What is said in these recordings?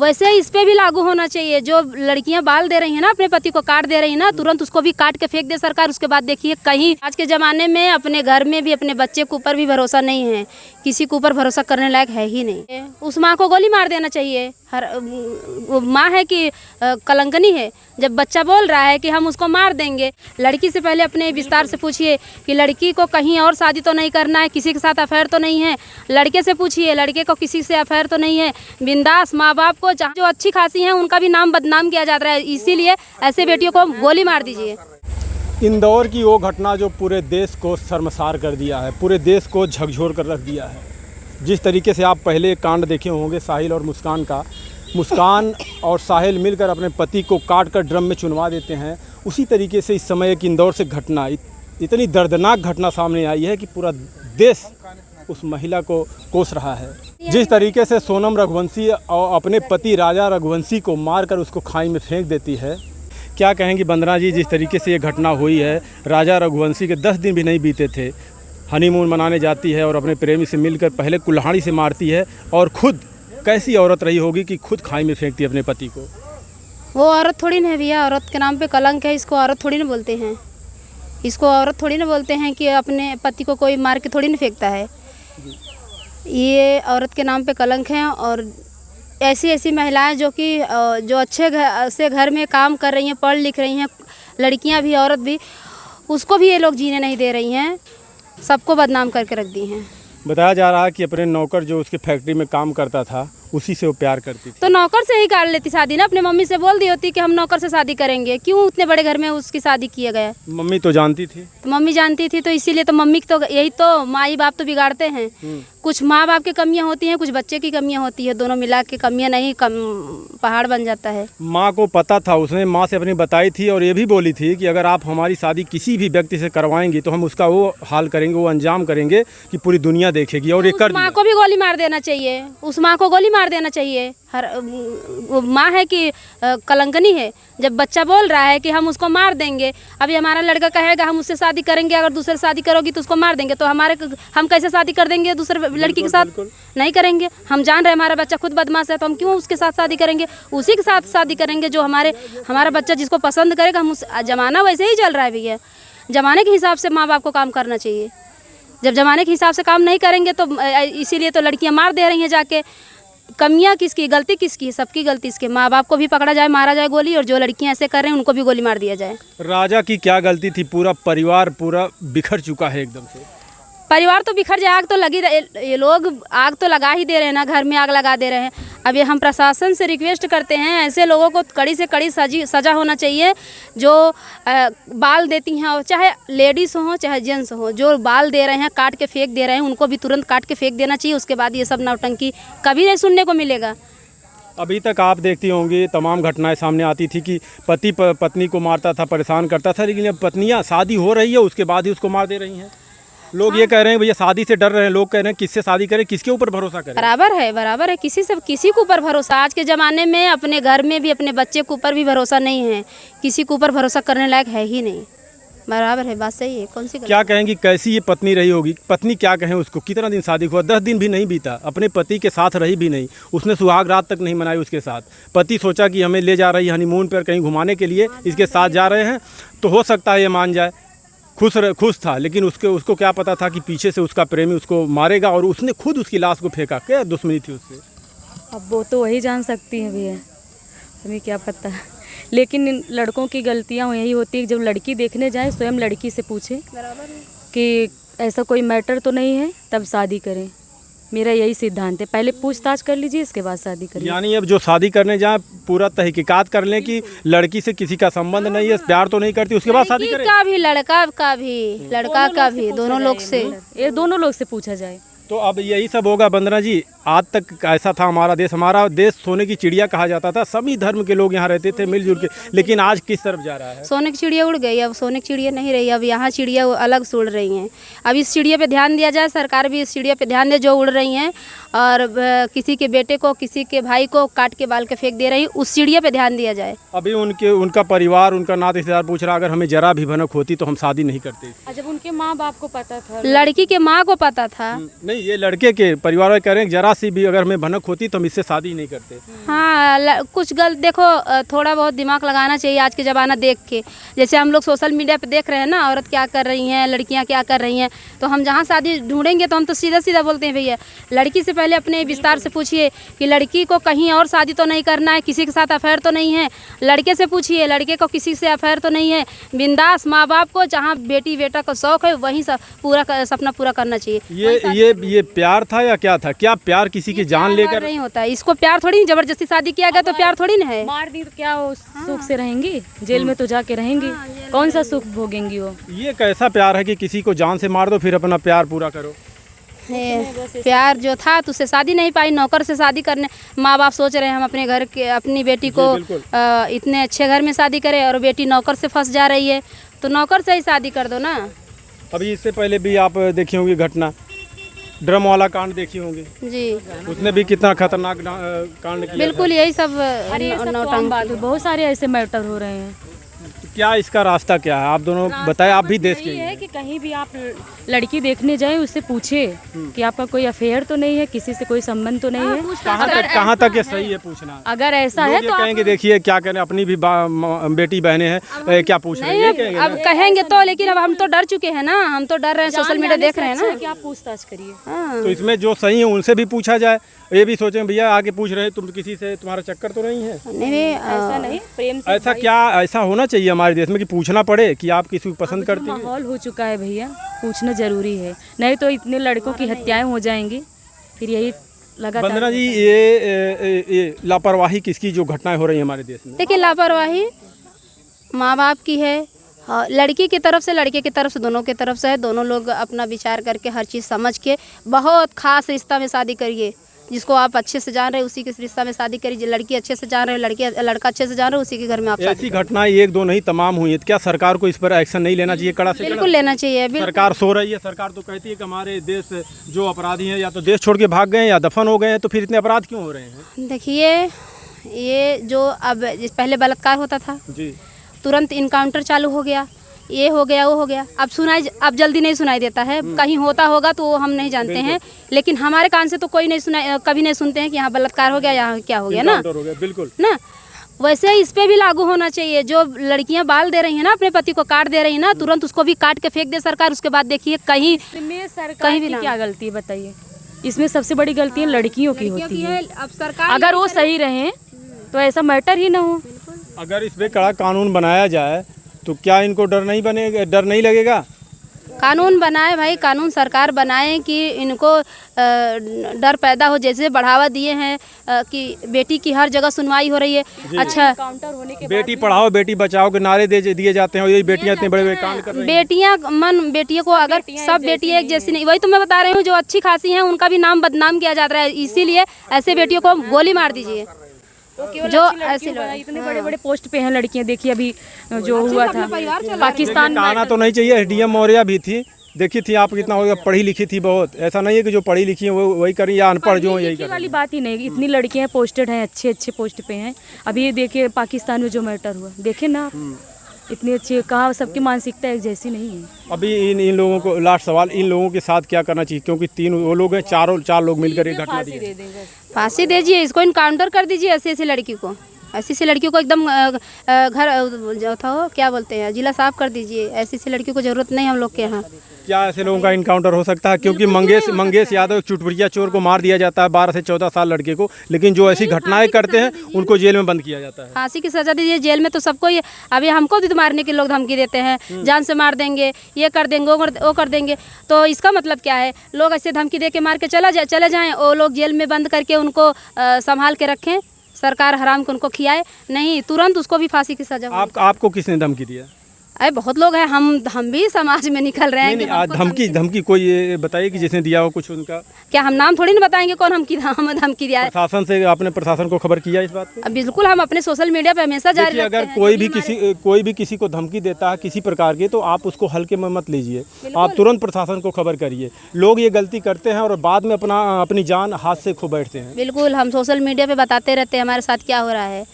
वैसे इस पे भी लागू होना चाहिए। जो लड़कियां बाल दे रही हैं ना, अपने पति को काट दे रही हैं ना, तुरंत उसको भी काट के फेंक दे सरकार। उसके बाद देखिए, कहीं आज के ज़माने में अपने घर में भी, अपने बच्चे के ऊपर भी भरोसा नहीं है, किसी के ऊपर भरोसा करने लायक है ही नहीं। उस माँ को गोली मार देना चाहिए। हर माँ है कि कलंकनी है, जब बच्चा बोल रहा है कि हम उसको मार देंगे। लड़की से पहले अपने विस्तार से पूछिए कि लड़की को कहीं और शादी तो नहीं करना है, किसी के साथ अफेयर तो नहीं है। लड़के से पूछिए, लड़के को किसी से अफेयर तो नहीं है। बिंदास माँ बाप को जो अच्छी खासी हैं उनका भी नाम बदनाम किया जाता है, इसीलिए ऐसे बेटियों को गोली मार दीजिए। इंदौर की वो घटना जो पूरे देश को शर्मसार कर दिया है, पूरे देश को झकझोर कर रख दिया है। जिस तरीके से आप पहले कांड देखे होंगे साहिल और मुस्कान का, मुस्कान और साहिल मिलकर अपने पति को काट कर ड्रम में चुनवा देते हैं, उसी तरीके से इस समय एक इंदौर से घटना, इतनी दर्दनाक घटना सामने आई है कि पूरा देश उस महिला को कोस रहा है। जिस तरीके से सोनम रघुवंशी और अपने पति राजा रघुवंशी को मारकर उसको खाई में फेंक देती है, क्या कहेंगी वंदना जी? जिस तरीके से ये घटना हुई है, राजा रघुवंशी के 10 दिन भी नहीं बीते थे, हनीमून मनाने जाती है और अपने प्रेमी से मिलकर पहले कुल्हाड़ी से मारती है, और खुद कैसी औरत रही होगी कि खुद खाई में फेंकती है अपने पति को। वो औरत थोड़ी ना है भैया, औरत के नाम पे कलंक है, इसको औरत थोड़ी ना बोलते हैं। इसको औरत थोड़ी ना बोलते हैं कि अपने पति को कोई मार के थोड़ी ना फेंकता है। ये औरत के नाम पे कलंक है। और ऐसी महिलाएं जो अच्छे घर में काम कर रही हैं, पढ़ लिख रही हैं, लड़कियां भी औरत भी, उसको भी ये लोग जीने नहीं दे रही हैं, सबको बदनाम करके रख दी हैं। बताया जा रहा है कि अपने नौकर जो उसकी फैक्ट्री में काम करता था, उसी से वो प्यार करती थी। तो नौकर से ही कर लेती शादी ना, अपने मम्मी से बोल दी होती कि हम नौकर से शादी करेंगे। क्यों उतने बड़े घर में उसकी शादी किया गया? मम्मी तो जानती थी। तो मम्मी जानती थी, तो इसीलिए तो मम्मी तो यही तो माई बाप तो बिगाड़ते हैं। कुछ माँ बाप की कमियां होती हैं, कुछ बच्चे की कमियां होती है, दोनों मिला के कमियां नहीं पहाड़ बन जाता है। माँ को पता था, उसने माँ से अपनी बताई थी और ये भी बोली थी कि अगर आप हमारी शादी किसी भी व्यक्ति से करवाएंगी तो हम उसका वो हाल करेंगे, वो अंजाम करेंगे कि पूरी दुनिया देखेगी। और ये कर माँ को भी गोली मार देना चाहिए, उस माँ को गोली मार देना चाहिए। हर माँ है कि कलंकनी है, जब बच्चा बोल रहा है कि हम उसको मार देंगे। अभी हमारा लड़का कहेगा हम उससे शादी करेंगे, अगर दूसरे शादी करोगी तो उसको मार देंगे, तो हम कैसे शादी कर देंगे दूसरे लड़की के साथ? नहीं करेंगे। हम जान रहे हमारा बच्चा खुद बदमाश है, तो हम क्यों उसके साथ शादी करेंगे? उसी के साथ शादी करेंगे जो हमारा बच्चा जिसको पसंद करेगा। हम जमाना वैसे ही चल रहा है भैया, जमाने के हिसाब से माँ बाप को काम करना चाहिए। जब जमाने के हिसाब से काम नहीं करेंगे तो इसीलिए तो लड़कियां मार दे रही हैं जाके। कमियां किसकी, गलती किसकी? सबकी गलती इसके माँ बाप को भी पकड़ा जाए, मारा जाए गोली, और जो लड़कियां ऐसे कर रहे हैं उनको भी गोली मार दिया जाए। राजा की क्या गलती थी? पूरा परिवार पूरा बिखर चुका है एकदम से। परिवार तो बिखर जाए, आग तो लगी, ये लोग आग तो लगा ही दे रहे हैं ना, घर में आग लगा दे रहे हैं। अब ये हम प्रशासन से रिक्वेस्ट करते हैं, ऐसे लोगों को कड़ी से कड़ी सजा होना चाहिए। जो बाल देती हैं, चाहे लेडीज़ हो चाहे जेंट्स हो, जो बाल दे रहे हैं, काट के फेंक दे रहे हैं, उनको भी तुरंत काट के फेंक देना चाहिए। उसके बाद ये सब नौटंकी कभी नहीं सुनने को मिलेगा। अभी तक आप देखती होंगी तमाम घटनाएं सामने आती थी कि पति पत्नी को मारता था, परेशान करता था, लेकिन अब पत्नियां शादी हो रही है उसके बाद ही उसको मार दे रही हैं। लोग ये कह रहे हैं भैया शादी से डर रहे हैं, लोग कह रहे हैं किससे शादी करें, किसके ऊपर भरोसा करें? बराबर है, किसी के ऊपर भरोसा। आज के ज़माने में अपने घर में भी, अपने बच्चे के ऊपर भी भरोसा नहीं है, किसी के ऊपर भरोसा करने लायक है ही नहीं। बराबर है, बात सही है। कौन सी क्या कहेंगी, कैसी ये पत्नी रही होगी? पत्नी क्या कहें उसको, कितना दिन शादी हुआ? 10 दिन भी नहीं बीता, अपने पति के साथ रही भी नहीं, उसने सुहाग रात तक नहीं मनाई उसके साथ। पति सोचा कि हमें ले जा रही है हनीमून पर कहीं घुमाने के लिए, इसके साथ जा रहे हैं, तो हो सकता है ये मान जाए, खुश था। लेकिन उसको क्या पता था कि पीछे से उसका प्रेमी उसको मारेगा, और उसने खुद उसकी लाश को फेंका। क्या दुश्मनी थी उससे? अब वो तो वही जान सकती है भैया, हमें क्या पता। लेकिन इन लड़कों की गलतियाँ यही होती है, जब लड़की देखने जाए स्वयं लड़की से पूछे कि ऐसा कोई मैटर तो नहीं है, तब शादी करें। मेरा यही सिद्धांत है, पहले पूछताछ कर लीजिए, इसके बाद शादी करिए। यानी अब जो शादी करने जाए पूरा तहकीकात कर लें कि लड़की से किसी का संबंध नहीं है, प्यार तो नहीं करती, उसके बाद शादी करें। लड़का का भी दोनों लोग से, ये दोनों लोग से पूछा जाए। तो अब यही सब होगा वंदना जी। आज तक ऐसा था हमारा देश सोने की चिड़िया कहा जाता था, सभी धर्म के लोग यहाँ रहते थे मिलजुल के, लेकिन आज किस तरफ जा रहा है? सोने की चिड़िया उड़ गई, अब सोने की चिड़िया नहीं रही, अब यहाँ चिड़िया अलग से उड़ रही हैं। अब इस चिड़िया पे ध्यान दिया जाए, सरकार भी इस चिड़िया पे ध्यान दे जो उड़ रही हैं, और किसी के बेटे को, किसी के भाई को काट के बाल के फेंक दे रही, उस चिड़िया पे ध्यान दिया जाए। अभी उनका परिवार, उनका नाते रिश्तेदार पूछ रहा अगर हमें जरा भी भनक होती तो हम शादी नहीं करते। जब उनके माँ बाप को पता था, लड़की के माँ को पता था, नहीं नहीं, ये लड़के के परिवार वाले कह रहे हैं जरा सी भी अगर हमें भनक होती तो हम इससे शादी नहीं करते। हाँ कुछ गलत देखो, थोड़ा बहुत दिमाग लगाना चाहिए आज के ज़माना देख के। जैसे हम लोग सोशल मीडिया पे देख रहे हैं ना, औरत क्या कर रही हैं, लड़कियां क्या कर रही हैं, तो हम जहाँ शादी ढूंढेंगे तो हम तो सीधा सीधा बोलते हैं भैया लड़की से पहले अपने विस्तार से पूछिए कि लड़की को कहीं और शादी तो नहीं करना है, किसी के साथ अफेयर तो नहीं है। लड़के से पूछिए लड़के को किसी से अफेयर तो नहीं है। बिंदास माँ बाप को जहाँ बेटी बेटा का शौक है वहीं पूरा सपना पूरा करना चाहिए। ये प्यार था या क्या था? क्या प्यार किसी की जान लेकर नहीं होता है, इसको प्यार थोड़ी जबरदस्ती शादी किया गया तो प्यार थोड़ी ना है। मार दी तो क्या वो सुख से रहेंगी? जेल में तो जाके रहेंगी, कौन सा सुख भोगेंगी वो? ये कैसा प्यार है कि किसी को जान से मार दो फिर अपना प्यार पूरा करो? प्यार जो था तो उससे शादी नहीं पाई, नौकर से शादी करने माँ बाप सोच रहे हैं हम अपने घर के अपनी बेटी को इतने अच्छे घर में शादी करें और बेटी नौकर से फंस जा रही है, तो नौकर से ही शादी कर दो ना। अभी इससे पहले भी आप देखी होंगी घटना, ड्रम वाला कांड देखी होंगी जी, उसने भी कितना खतरनाक कांड किया। बिल्कुल यही सब नौटंकी, बहुत सारे ऐसे मैटर हो रहे हैं। क्या इसका रास्ता क्या है? आप दोनों बताएं, आप भी देश के है कि कहीं भी आप लड़की देखने जाएं उससे पूछे कि आपका कोई अफेयर तो नहीं है, किसी से कोई संबंध तो नहीं है। कहाँ तक ये सही है पूछना? अगर ऐसा है तो कहेंगे देखिए क्या करें, अपनी भी बेटी बहनें हैं, क्या पूछ रहे हैं? अब कहेंगे तो, लेकिन अब हम तो डर चुके हैं ना, हम तो डर रहे हैं, सोशल मीडिया देख रहे हैं ना कि आप पूछताछ करिए। तो इसमें जो सही है उनसे भी पूछा जाए, ये भी सोचें भैया आगे पूछ रहे हैं तुम किसी से तुम्हारा चक्कर तो नहीं है? नहीं ऐसा नहीं, प्रेम से ऐसा क्या ऐसा होना चाहिए हमारे देश में कि पूछना पड़े कि आप किसी को पसंद करते हैं? माहौल हो चुका है भैया, पूछना जरूरी है, नहीं तो इतने लड़कों की हत्याएं हो जाएंगी। फिर यही लगातार। वंदना जी, ये लापरवाही किसकी जो घटनाएं हो रही है हमारे देश में? देखिए लापरवाही माँ बाप की है, लड़की की तरफ से लड़के की तरफ से, दोनों की तरफ से है। दोनों लोग अपना विचार करके हर चीज़ समझ के बहुत खास रिश्ता में शादी करिए। जिसको आप अच्छे से जान रहे हैं उसी के रिश्ता में शादी करिए। लड़की अच्छे से जान रहे हैं, लड़का अच्छे से जान रहे हैं, उसी के घर में आप शादी। ऐसी घटनाएं एक दो नहीं तमाम हुई है, क्या सरकार को इस पर एक्शन नहीं लेना चाहिए? कड़ा से बिल्कुल लेना चाहिए। सरकार सो रही है, सरकार तो कहती है कि हमारे देश जो अपराधी हैं या तो देश छोड़ के भाग गए या दफन हो गए हैं, तो फिर इतने अपराध क्यों हो रहे हैं? देखिए ये जो अब पहले बलात्कार होता था जी, तुरंत इनकाउंटर चालू हो गया, ये हो गया वो हो गया, अब जल्दी नहीं सुनाई देता है। कहीं होता होगा तो वो हम नहीं जानते हैं, लेकिन हमारे कान से तो कोई नहीं सुना, कभी नहीं सुनते हैं कि यहाँ बलात्कार हो गया, यहाँ क्या हो गया ना, बिल्कुल ना। वैसे इस पे भी लागू होना चाहिए। जो लड़कियां बाल दे रही हैं ना, अपने पति को काट दे रही हैं ना, तुरंत उसको भी काट के फेंक दे सरकार। उसके बाद देखिए कहीं कहीं भी क्या गलती है बताइए? इसमें सबसे बड़ी गलती लड़कियों की होती है। अब सरकार अगर वो सही रहे तो ऐसा मैटर ही ना हो। अगर इस पे कड़ा कानून बनाया जाए तो क्या इनको डर नहीं लगेगा? कानून बनाए भाई, कानून सरकार बनाए कि इनको डर पैदा हो। जैसे बढ़ावा दिए हैं कि बेटी की हर जगह सुनवाई हो रही है। अच्छा, काउंटर होने के बेटी पढ़ाओ बेटी बचाओ के नारे दिए जाते हैं और यही बेटियां इतने बड़े कांड कर रही हैं। बेटियों को अगर सब बेटी एक जैसी नहीं, वही तो मैं बता रही हूँ, जो अच्छी खासी हैं उनका भी नाम बदनाम किया जाता है। इसीलिए ऐसे बेटियों को गोली मार दीजिए। जो ऐसे इतने बड़े बड़े पोस्ट पे हैं लड़कियां। देखिए अभी जो हुआ था पाकिस्तान में, कहना तो नहीं चाहिए, एसडीएम मौर्या भी थी, देखी थी आप कितना होगा, पढ़ी लिखी थी बहुत। ऐसा नहीं है कि जो पढ़ी लिखी है वो वही करें या अनपढ़ जो यही करें, वाली बात ही नहीं। इतनी लड़कियां पोस्टेड हैं, अच्छे अच्छे पोस्ट पे हैं। अभी ये देखिए पाकिस्तान में जो मैटर हुआ, देखे ना आप, इतनी अच्छी, कहाँ सबकी मानसिकता एक जैसी नहीं है। अभी इन लोगों को लास्ट सवाल, इन लोगों के साथ क्या करना चाहिए? क्योंकि तीन वो लोग हैं, चार लोग मिलकर एक घटना दी है। फांसी दीजिए, इसको इनकाउंटर कर दीजिए। ऐसी लड़की को, ऐसी लड़कियों को एकदम घर जो था वो क्या बोलते हैं, जिला साफ कर दीजिए। ऐसी लड़की को जरूरत नहीं हम लोग के यहाँ। क्या ऐसे लोगों का इनकाउंटर हो सकता है? क्योंकि मंगेश यादव एक चुटपुटिया चोर को मार दिया जाता है, 12 से 14 साल लड़के को, लेकिन जो ऐसी घटनाएं करते हैं उनको जेल में बंद किया जाता है। फांसी की सजा दीजिए, जेल में तो सबको ही। अभी हमको भी तो मारने के लोग धमकी देते हैं, जान से मार देंगे, ये कर देंगे, वो कर देंगे। तो इसका मतलब क्या है? लोग ऐसे धमकी दे के मार के चले जाएं, वो लोग जेल में बंद करके उनको संभाल के रखें, सरकार हराम को उनको खिलाए नहीं, तुरंत उसको भी फांसी की सजा। आपको किसने धमकी दिया? अरे बहुत लोग हैं, हम भी समाज में निकल रहे हैं। नहीं, धमकी कोई ये बताइए कि जिसने दिया हो कुछ उनका। क्या हम नाम थोड़ी ना बताएंगे कौन हमें धमकी दिया है? प्रशासन से आपने प्रशासन को खबर किया इस बात को? बिल्कुल, हम अपने सोशल मीडिया पे हमेशा जारी रखते हैं। अगर कोई भी किसी को धमकी देता है किसी प्रकार की, तो आप उसको हल्के में मत लीजिए, आप तुरंत प्रशासन को खबर करिए। लोग ये गलती करते हैं और बाद में अपनी जान हाथ से खो बैठते हैं। बिल्कुल, हम सोशल मीडिया पे बताते रहते हैं हमारे साथ क्या हो रहा है।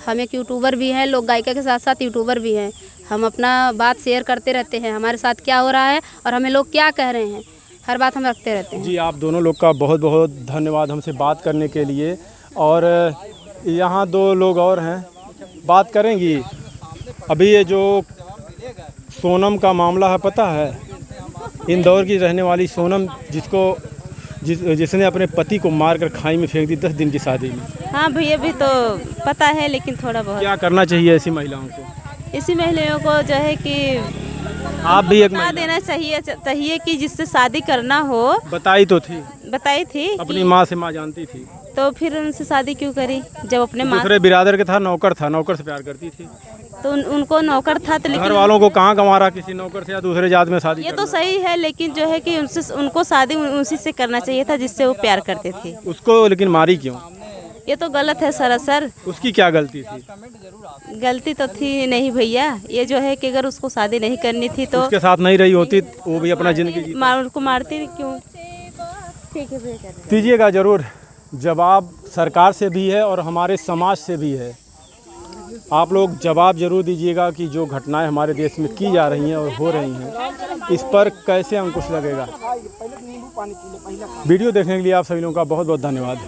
हम एक यूट्यूबर भी हैं, लोक गायिका के साथ साथ यूट्यूबर भी हैं। हम अपना बात शेयर करते रहते हैं, हमारे साथ क्या हो रहा है और हमें लोग क्या कह रहे हैं। हर बात हम रखते रहते हैं। जी, आप दोनों लोग का बहुत बहुत धन्यवाद हमसे बात करने के लिए। और यहाँ 2 लोग और हैं, बात करेंगी। अभी ये जो सोनम का मामला है, पता है, इंदौर की रहने वाली सोनम जिसने अपने पति को मारकर खाई में फेंक दी 10 दिन की शादी में। हाँ भैया, भी तो पता है, लेकिन थोड़ा बहुत क्या करना चाहिए ऐसी महिलाओं को? इसी महिलाओं को जो है कि आप भी एक बता महिला देना चाहिए कि जिससे शादी करना हो। बताई तो थी, बताई थी अपनी माँ से, माँ जानती थी, तो फिर उनसे शादी क्यों करी? जब अपने माँ दूसरे बिरादर के था, नौकर से प्यार करती थी। तो उनको नौकर था, तो घर लेकिन वालों को कहाँ गंवारा किसी नौकर से या दूसरे जात में शादी ये तो करना। सही है, लेकिन जो है कि उनको शादी उसी से करना चाहिए था जिससे वो प्यार करते थे। उसको लेकिन मारी क्यों? ये तो गलत है सरासर। उसकी क्या गलती थी? गलती तो थी नहीं भैया, ये जो है कि अगर उसको शादी नहीं करनी थी तो उसके साथ नहीं रही होती, वो भी अपना जिंदगी उनको मारते भी क्यों? ठीक है भैया, दीजिएगा ज़रूर। जवाब सरकार से भी है और हमारे समाज से भी है। आप लोग जवाब ज़रूर दीजिएगा कि जो घटनाएं हमारे देश में की जा रही हैं और हो रही हैं, इस पर कैसे अंकुश लगेगा। वीडियो देखने के लिए आप सभी लोगों का बहुत बहुत धन्यवाद।